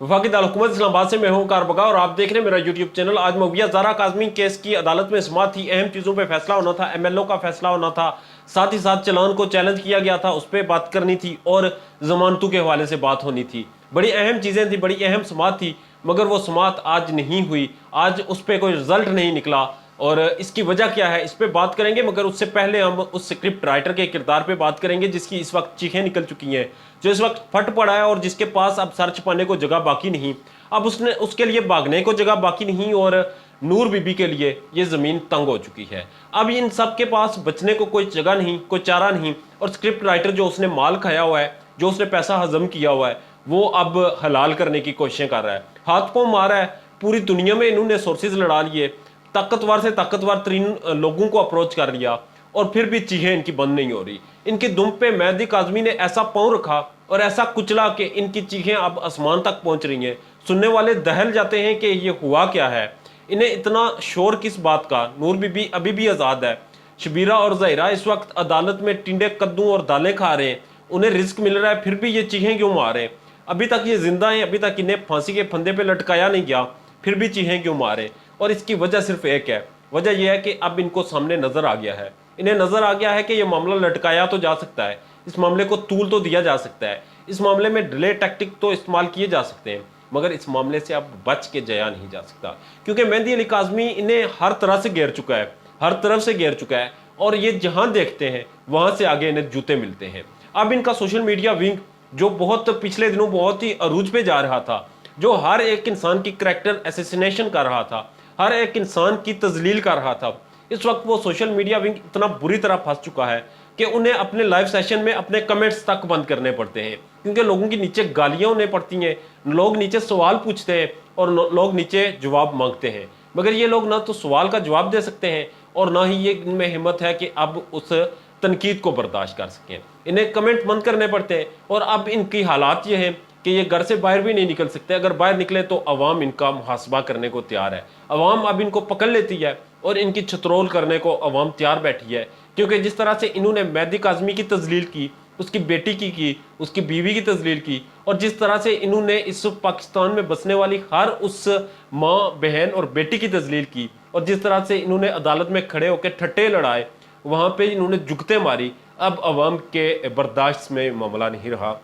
वफाकी दारकूमत इस्लामाबाद से मैं हूं कारबका और आप देख रहे हैं मेरा यूट्यूब चैनल। आज मविया ज़ारा काज़मी केस की अदालत में समाअत थी। अहम चीज़ों पे फैसला होना था, एमएलओ का फैसला होना था, साथ ही साथ चलान को चैलेंज किया गया था, उस पर बात करनी थी और जमानतों के हवाले से बात होनी थी। बड़ी अहम चीज़ें थी, बड़ी अहम समाअत थी, मगर वो समाअत आज नहीं हुई। आज उस पर कोई रिजल्ट नहीं निकला और इसकी वजह क्या है इस पे बात करेंगे। मगर उससे पहले हम उस स्क्रिप्ट राइटर के किरदार पे बात करेंगे जिसकी इस वक्त चीखें निकल चुकी हैं, जो इस वक्त फट पड़ा है और जिसके पास अब सर छुपाने को जगह बाकी नहीं। अब उसने उसके लिए भागने को जगह बाकी नहीं और नूर बीबी के लिए ये ज़मीन तंग हो चुकी है। अब इन सब के पास बचने को कोई जगह नहीं, कोई चारा नहीं। और स्क्रिप्ट राइटर जो उसने माल खाया हुआ है, जो उसने पैसा हजम किया हुआ है, वो अब हलाल करने की कोशिशें कर रहा है, हाथ पांव मारा है। पूरी दुनिया में इन्होंने सोर्सेज लड़ा लिए, ताकतवर से ताकतवर तरीन लोगों को अप्रोच कर लिया और फिर भी चीखें इनकी बंद नहीं हो रही। इनकी दुम पे मेहदी काज़मी ने ऐसा पांव रखा और ऐसा कुचला कि इनकी चीखें अब आसमान तक पहुंच रही हैं। सुनने वाले दहल जाते हैं कि ये हुआ क्या है, इन्हें इतना शोर किस बात का। नूर बीबी अभी भी आज़ाद है, शबीरा और ज़हीरा इस वक्त अदालत में टिंडे कद्दू और दालें खा रहे हैं, उन्हें रिस्क मिल रहा है, फिर भी ये चीखें क्यों मार रहे हैं। अभी तक ये जिंदा हैं, अभी तक इन्हें फांसी के फंदे पे लटकाया नहीं गया, फिर भी चीखें क्यों मार रहे हैं। और इसकी वजह सिर्फ एक है, वजह यह है कि अब इनको सामने नजर आ गया है, इन्हें नजर आ गया है कि यह मामला लटकाया तो जा सकता है, इस मामले को तूल तो दिया जा सकता है, इस मामले में डिले टैक्टिक तो इस्तेमाल किए जा सकते हैं, मगर इस मामले से अब बच के जया नहीं जा सकता। क्योंकि मेहदी अली काज़मी इन्हें हर तरह से घेर चुका है, हर तरफ से घेर चुका है और ये जहां देखते हैं वहां से आगे इन्हें जूते मिलते हैं। अब इनका सोशल मीडिया विंग जो बहुत पिछले दिनों बहुत ही अरूज पे जा रहा था, जो हर एक इंसान की करैक्टर एसेसिनेशन कर रहा था, हर एक इंसान की तजलील कर रहा था, इस वक्त वो सोशल मीडिया विंग इतना बुरी तरह फंस चुका है कि उन्हें अपने लाइव सेशन में अपने कमेंट्स तक बंद करने पड़ते हैं। क्योंकि लोगों की नीचे गालियां उन्हें पड़ती हैं, लोग नीचे सवाल पूछते हैं और लोग नीचे जवाब मांगते हैं, मगर ये लोग ना तो सवाल का जवाब दे सकते हैं और ना ही ये इनमें हिम्मत है कि अब उस तनकीद को बर्दाश्त कर सकें। इन्हें कमेंट बंद करने पड़ते हैं और अब इनकी हालात ये है कि ये घर से बाहर भी नहीं निकल सकते। अगर बाहर निकले तो अवाम इनका मुहासबा करने को तैयार है, अवाम अब इनको पकड़ लेती है और इनकी छतरोल करने को अवाम तैयार बैठी है। क्योंकि जिस तरह से इन्होंने मेहदी काज़मी की तजलील की, उसकी बेटी की, उसकी बीवी की तजलील की, और जिस तरह से इन्होंने इस पाकिस्तान में बसने वाली हर उस माँ बहन और बेटी की तजलील की, और जिस तरह से इन्होंने अदालत में खड़े होकर ठट्टे लड़ाए, वहाँ पे इन्होंने जुगते मारी, अब अवाम के बर्दाश्त में मामला नहीं रहा,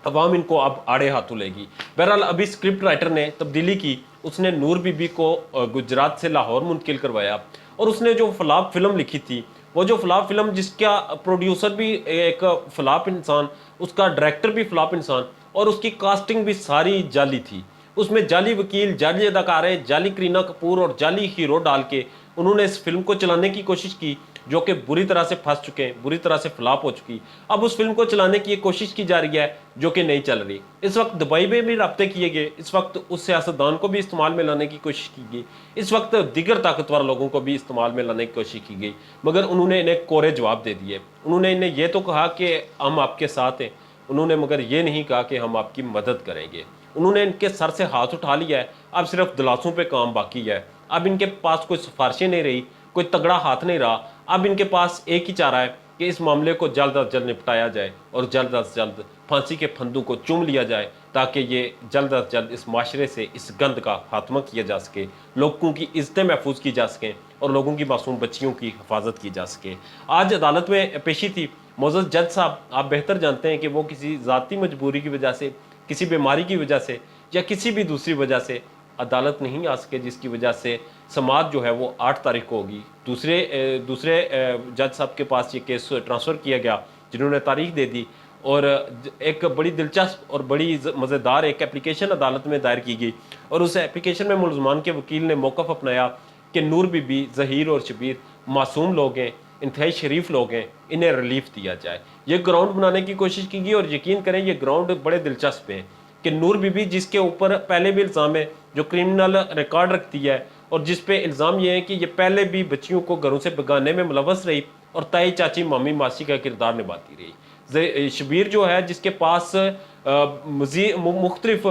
अवाम इनको अब आड़े हाथों लेगी। बहरहाल अभी स्क्रिप्ट राइटर ने तब्दीली की, उसने नूर बीबी को गुजरात से लाहौर मुंतकिल करवाया और उसने जो फ्लॉप फिल्म लिखी थी, वो जो फ्लॉप फिल्म जिसका प्रोड्यूसर भी एक फ्लॉप इंसान, उसका डायरेक्टर भी फ्लॉप इंसान और उसकी कास्टिंग भी सारी जाली थी। उसमें जाली वकील, जाली अदाकारें, जाली करीना कपूर और जाली हीरो डाल के उन्होंने इस फिल्म को चलाने की कोशिश की, जो कि बुरी तरह से फंस चुके हैं, बुरी तरह से फ्लॉप हो चुकी। अब उस फिल्म को चलाने की कोशिश की जा रही है जो कि नहीं चल रही। इस वक्त दुबई में भी राब्ते किए गए, इस वक्त उस सियासतदान को भी इस्तेमाल में लाने की कोशिश की गई, इस वक्त दीगर ताकतवर लोगों को भी इस्तेमाल में लाने की कोशिश की गई, मगर उन्होंने इन्हें कोरे जवाब दे दिए। उन्होंने इन्हें यह तो कहा कि हम आपके साथ हैं, उन्होंने मगर ये नहीं कहा कि हम आपकी मदद करेंगे। उन्होंने इनके सर से हाथ उठा लिया है, अब सिर्फ दिलासों पे काम बाकी है। अब इनके पास कोई सिफारिशें नहीं रही, कोई तगड़ा हाथ नहीं रहा। अब इनके पास एक ही चारा है कि इस मामले को जल्द अज जल्द निपटाया जाए और जल्द अज जल्द फांसी के फंदों को चूम लिया जाए, ताकि ये जल्द अज जल्द इस माशरे से इस गंद का खात्मा किया जा सके, लोगों की इज्जतें महफूज की जा सकें और लोगों की मासूम बच्चियों की हिफाजत की जा सके। आज अदालत में पेशी थी। मोअज़्ज़ज़ जज साहब, आप बेहतर जानते हैं कि वो किसी ज़ाती मजबूरी की वजह से, किसी बीमारी की वजह से या किसी भी दूसरी वजह से अदालत नहीं आ सके, जिसकी वजह से समाअत जो है वो 8 तारीख को होगी। दूसरे जज साहब के पास ये केस ट्रांसफ़र किया गया, जिन्होंने तारीख दे दी, और एक बड़ी दिलचस्प और बड़ी मज़ेदार एक एप्लीकेशन अदालत में दायर की गई और उस एप्लीकेशन में मुलज़मान के वकील ने मौक़िफ़ अपनाया कि नूर बीबी, ज़हीर और शबीर मासूम लोग हैं, इंतहाई शरीफ लोग हैं, इन्हें रिलीफ दिया जाए। ये ग्राउंड बनाने की कोशिश की गई और यकीन करें ये ग्राउंड बड़े दिलचस्प हैं कि नूर बीबी, जिसके ऊपर पहले भी इल्ज़ाम है, जो क्रिमिनल रिकॉर्ड रखती है और जिस पे इल्ज़ाम ये है कि ये पहले भी बच्चियों को घरों से भगाने में मुलव्वस रही और ताई चाची मामी मासी का किरदार निभाती रही। शबीर जो है, जिसके पास मुख्तलिफ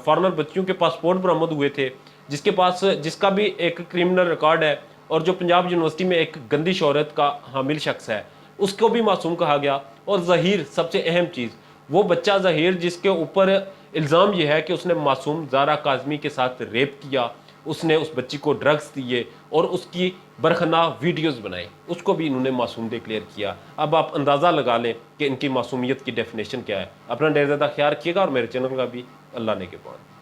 फॉरनर बच्चियों के पासपोर्ट बरामद हुए थे, जिसका भी एक क्रिमिनल रिकॉर्ड है और जो पंजाब यूनिवर्सिटी में एक गंदी शोहरत का हामिल शख्स है, उसको भी मासूम कहा गया। और ज़हीर, सबसे अहम चीज़, वो बच्चा ज़हीर जिसके ऊपर الزام یہ ہے کہ اس نے معصوم زارا کاظمی کے ساتھ ریپ کیا، اس نے اس بچی کو ڈرگز دیے اور اس کی برخناہ ویڈیوز بنائی، اس کو بھی انہوں نے معصوم ڈکلیئر کیا۔ اب آپ اندازہ لگا لیں کہ ان کی معصومیت کی ڈیفینیشن کیا ہے۔ اپنا ڈیر زیادہ خیال رکھیے گا اور میرے چینل کا بھی اللہ نے کے پاس۔